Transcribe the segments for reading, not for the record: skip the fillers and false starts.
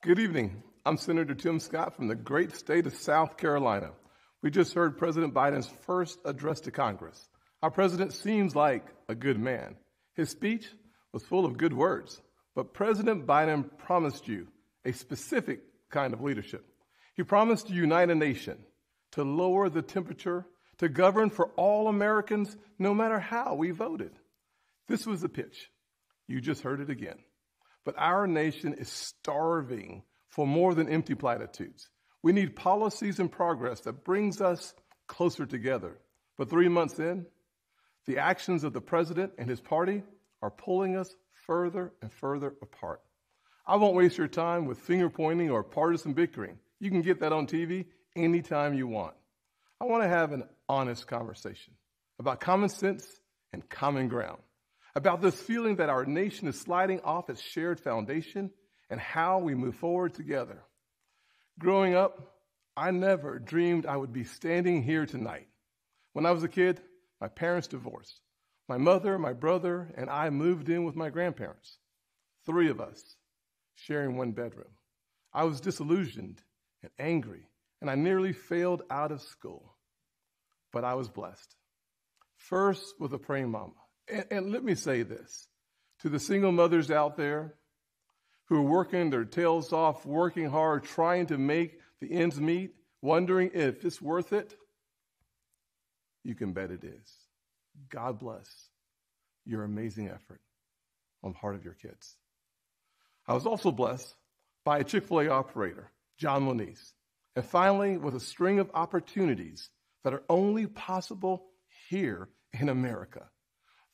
Good evening. I'm Senator Tim Scott from the great state of South Carolina. We just heard President Biden's first address to Congress. Our president seems like a good man. His speech was full of good words, but President Biden promised you a specific kind of leadership. He promised to unite a nation, to lower the temperature, to govern for all Americans, no matter how we voted. This was the pitch. You just heard it again. But our nation is starving for more than empty platitudes. We need policies and progress that brings us closer together. But 3 months in, the actions of the president and his party are pulling us further and further apart. I won't waste your time with finger pointing or partisan bickering. You can get that on TV anytime you want. I want to have an honest conversation about common sense and common ground, about this feeling that our nation is sliding off its shared foundation and how we move forward together. Growing up, I never dreamed I would be standing here tonight. When I was a kid, my parents divorced. My mother, my brother, and I moved in with my grandparents. 3 of us sharing one bedroom. I was disillusioned and angry, and I nearly failed out of school. But I was blessed. First with a praying mama. And let me say this to the single mothers out there who are working their tails off, working hard, trying to make the ends meet, wondering if it's worth it. You can bet it is. God bless your amazing effort on the part of your kids. I was also blessed by a Chick-fil-A operator, John Moniz, and finally with a string of opportunities that are only possible here in America.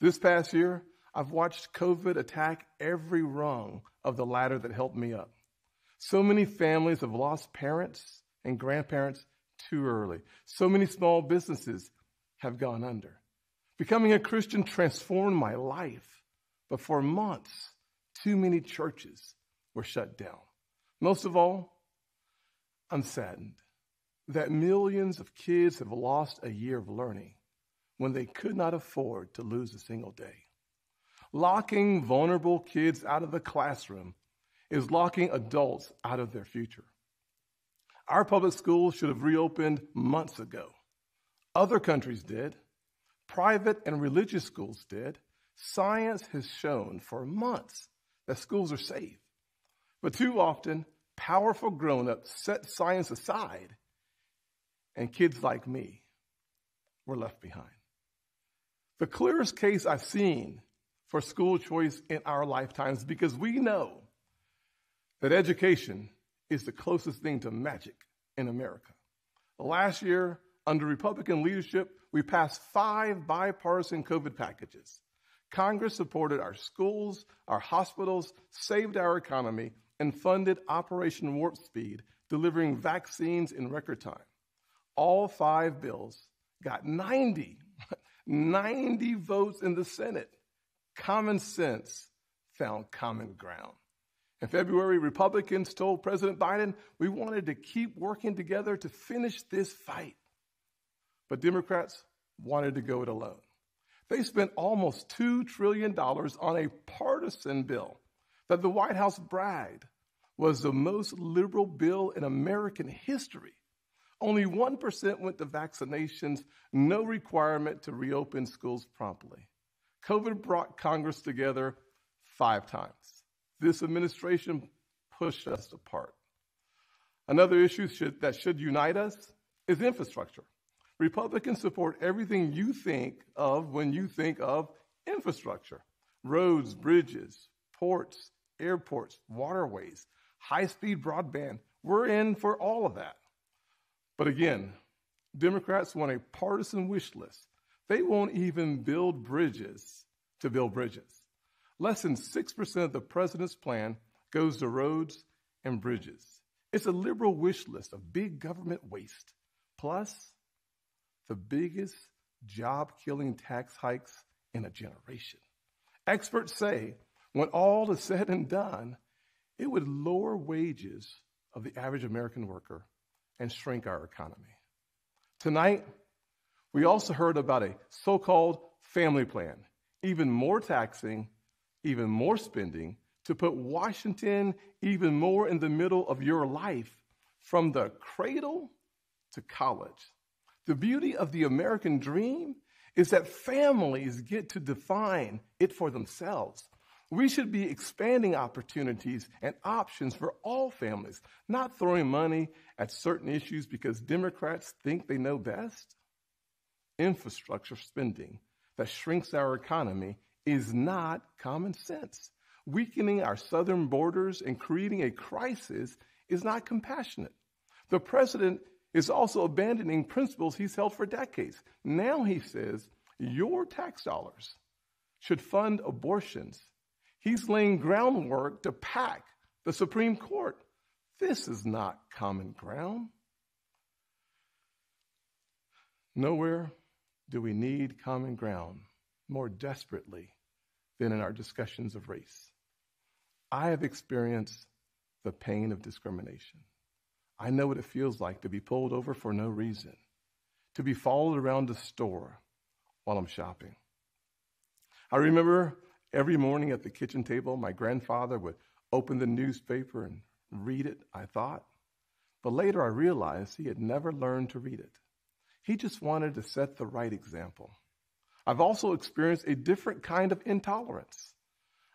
This past year, I've watched COVID attack every rung of the ladder that helped me up. So many families have lost parents and grandparents too early. So many small businesses have gone under. Becoming a Christian transformed my life, but for months, too many churches were shut down. Most of all, I'm saddened that millions of kids have lost a year of learning when they could not afford to lose a single day. Locking vulnerable kids out of the classroom is locking adults out of their future. Our public schools should have reopened months ago. Other countries did. Private and religious schools did. Science has shown for months that schools are safe. But too often, powerful grown-ups set science aside, and kids like me were left behind. The clearest case I've seen for school choice in our lifetimes, because we know that education is the closest thing to magic in America. Last year, under Republican leadership, we passed 5 bipartisan COVID packages. Congress supported our schools, our hospitals, saved our economy, and funded Operation Warp Speed, delivering vaccines in record time. All 5 bills got 90 votes in the Senate. Common sense found common ground. In February, Republicans told President Biden we wanted to keep working together to finish this fight. But Democrats wanted to go it alone. They spent almost $2 trillion on a partisan bill that the White House bragged was the most liberal bill in American history. Only 1% went to vaccinations, no requirement to reopen schools promptly. COVID brought Congress together 5 times. This administration pushed us apart. Another issue that should unite us is infrastructure. Republicans support everything you think of when you think of infrastructure. Roads, bridges, ports, airports, waterways, high-speed broadband. We're in for all of that. But again, Democrats want a partisan wish list. They won't even build bridges to build bridges. Less than 6% of the president's plan goes to roads and bridges. It's a liberal wish list of big government waste, plus the biggest job-killing tax hikes in a generation. Experts say when all is said and done, it would lower wages of the average American worker and shrink our economy. Tonight, we also heard about a so-called family plan, even more taxing, even more spending to put Washington even more in the middle of your life from the cradle to college. The beauty of the American dream is that families get to define it for themselves. We should be expanding opportunities and options for all families, not throwing money at certain issues because Democrats think they know best. Infrastructure spending that shrinks our economy is not common sense. Weakening our southern borders and creating a crisis is not compassionate. The president is also abandoning principles he's held for decades. Now he says your tax dollars should fund abortions. He's laying groundwork to pack the Supreme Court. This is not common ground. Nowhere do we need common ground more desperately than in our discussions of race. I have experienced the pain of discrimination. I know what it feels like to be pulled over for no reason, to be followed around the store while I'm shopping. I remember every morning at the kitchen table, my grandfather would open the newspaper and read it, I thought. But later I realized he had never learned to read it. He just wanted to set the right example. I've also experienced a different kind of intolerance.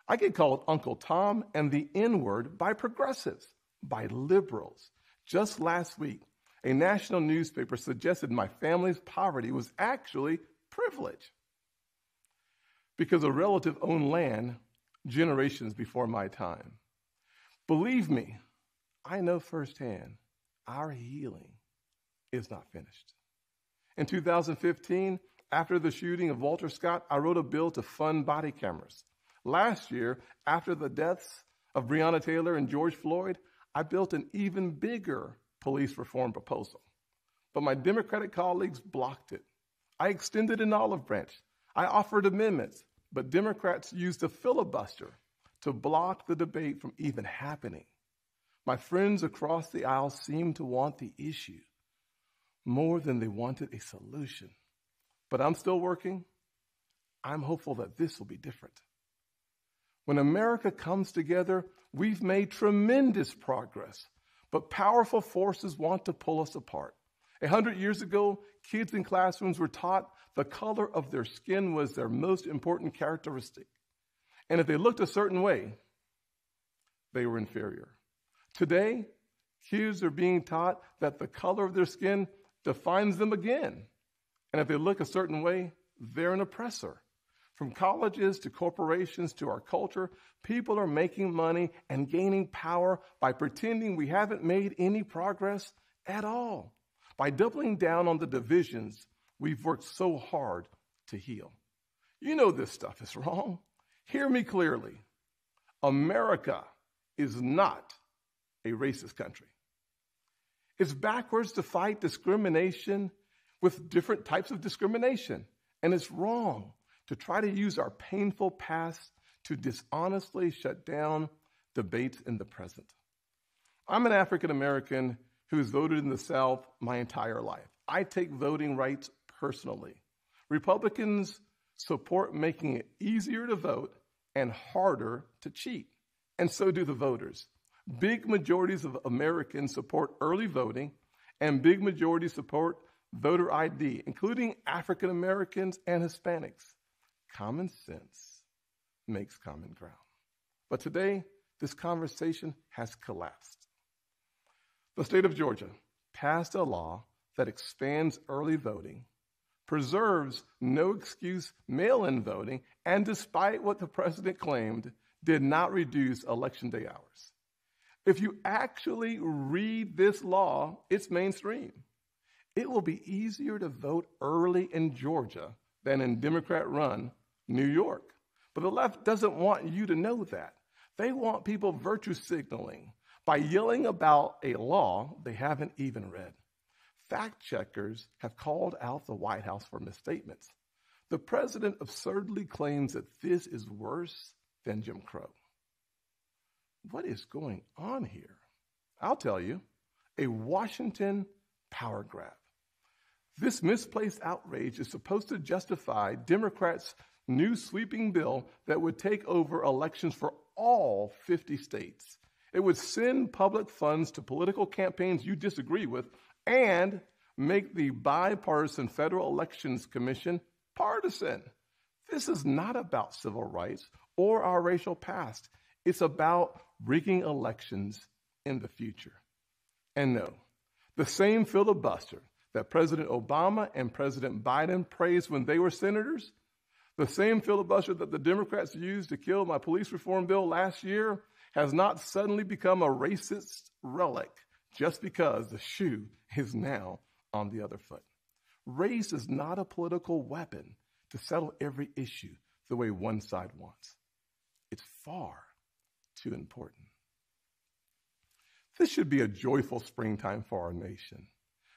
I get called Uncle Tom and the N-word by progressives, by liberals. Just last week, a national newspaper suggested my family's poverty was actually privilege because a relative owned land generations before my time. Believe me, I know firsthand our healing is not finished. In 2015, after the shooting of Walter Scott, I wrote a bill to fund body cameras. Last year, after the deaths of Breonna Taylor and George Floyd, I built an even bigger police reform proposal. But my Democratic colleagues blocked it. I extended an olive branch. I offered amendments, but Democrats used a filibuster to block the debate from even happening. My friends across the aisle seemed to want the issue more than they wanted a solution. But I'm still working. I'm hopeful that this will be different. When America comes together, we've made tremendous progress, but powerful forces want to pull us apart. 100 years ago, kids in classrooms were taught the color of their skin was their most important characteristic. And if they looked a certain way, they were inferior. Today, kids are being taught that the color of their skin defines them again. And if they look a certain way, they're an oppressor. From colleges to corporations to our culture, people are making money and gaining power by pretending we haven't made any progress at all, by doubling down on the divisions we've worked so hard to heal. You know this stuff is wrong. Hear me clearly. America is not a racist country. It's backwards to fight discrimination with different types of discrimination. And it's wrong to try to use our painful past to dishonestly shut down debates in the present. I'm an African American who has voted in the South my entire life. I take voting rights personally. Republicans support making it easier to vote and harder to cheat, and so do the voters. Big majorities of Americans support early voting, and big majorities support voter ID, including African Americans and Hispanics. Common sense makes common ground. But today, this conversation has collapsed. The state of Georgia passed a law that expands early voting, preserves no excuse mail-in voting, and despite what the president claimed, did not reduce election day hours. If you actually read this law, it's mainstream. It will be easier to vote early in Georgia than in Democrat-run New York. But the left doesn't want you to know that. They want people virtue signaling by yelling about a law they haven't even read. Fact checkers have called out the White House for misstatements. The president absurdly claims that this is worse than Jim Crow. What is going on here? I'll tell you, a Washington power grab. This misplaced outrage is supposed to justify Democrats' new sweeping bill that would take over elections for all 50 states. It would send public funds to political campaigns you disagree with and make the bipartisan Federal Elections Commission partisan. This is not about civil rights or our racial past. It's about rigging elections in the future. And no, the same filibuster that President Obama and President Biden praised when they were senators, the same filibuster that the Democrats used to kill my police reform bill last year, has not suddenly become a racist relic just because the shoe is now on the other foot. Race is not a political weapon to settle every issue the way one side wants. It's far too important. This should be a joyful springtime for our nation.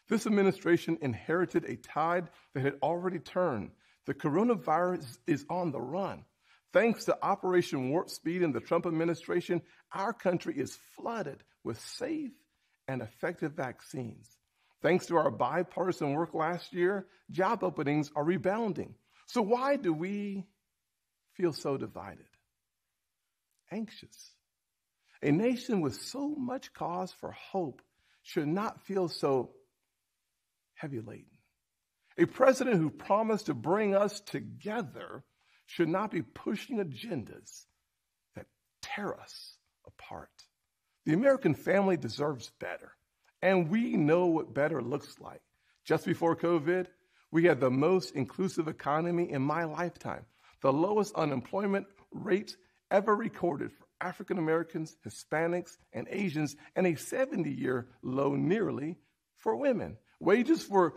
This administration inherited a tide that had already turned. The coronavirus is on the run. Thanks to Operation Warp Speed and the Trump administration, our country is flooded with safe and effective vaccines. Thanks to our bipartisan work last year, job openings are rebounding. So why do we feel so divided? Anxious. A nation with so much cause for hope should not feel so heavy laden. A president who promised to bring us together should not be pushing agendas that tear us apart. The American family deserves better, and we know what better looks like. Just before COVID, we had the most inclusive economy in my lifetime, the lowest unemployment rates ever recorded for African Americans, Hispanics, and Asians, and a 70-year low nearly for women. Wages were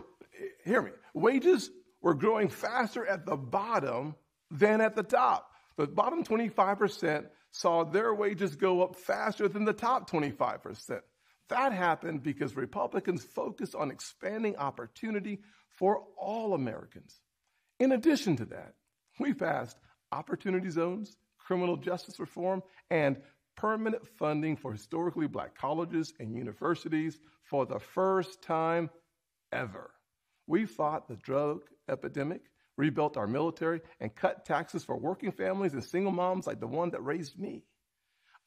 growing faster at the bottom than at the top. The bottom 25% saw their wages go up faster than the top 25%. That happened because Republicans focused on expanding opportunity for all Americans. In addition to that, we passed opportunity zones, criminal justice reform, and permanent funding for historically black colleges and universities for the first time ever. We fought the drug epidemic, rebuilt our military, and cut taxes for working families and single moms like the one that raised me.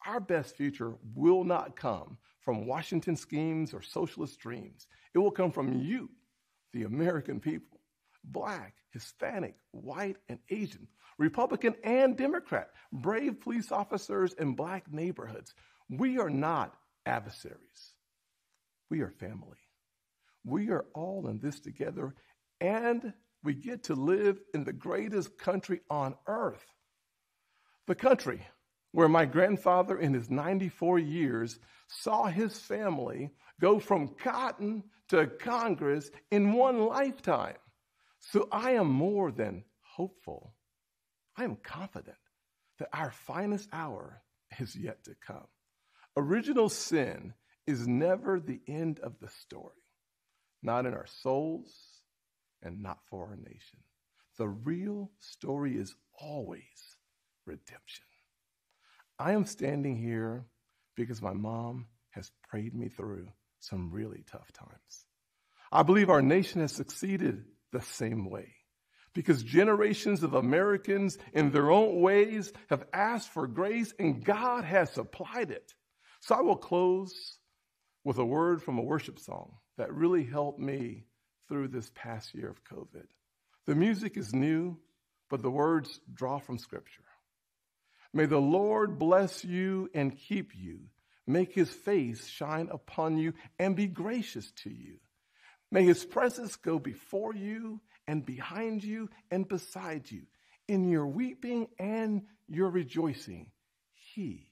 Our best future will not come from Washington schemes or socialist dreams. It will come from you, the American people, black, Hispanic, white, and Asian, Republican and Democrat, brave police officers in black neighborhoods. We are not adversaries. We are family. We are all in this together, and we get to live in the greatest country on earth. The country where my grandfather in his 94 years saw his family go from cotton to Congress in one lifetime. So I am more than hopeful. I am confident that our finest hour is yet to come. Original sin is never the end of the story, not in our souls and not for our nation. The real story is always redemption. I am standing here because my mom has prayed me through some really tough times. I believe our nation has succeeded the same way because generations of Americans in their own ways have asked for grace and God has supplied it. So I will close with a word from a worship song that really helped me through this past year of COVID. The music is new, but the words draw from Scripture. May the Lord bless you and keep you, make his face shine upon you and be gracious to you. May his presence go before you and behind you and beside you. In your weeping and your rejoicing, he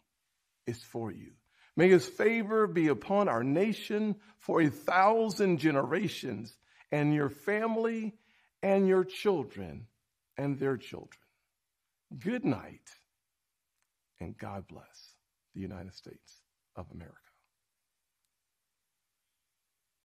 is for you. May his favor be upon our nation for 1,000 generations, and your family and your children and their children. Good night, and God bless the United States of America.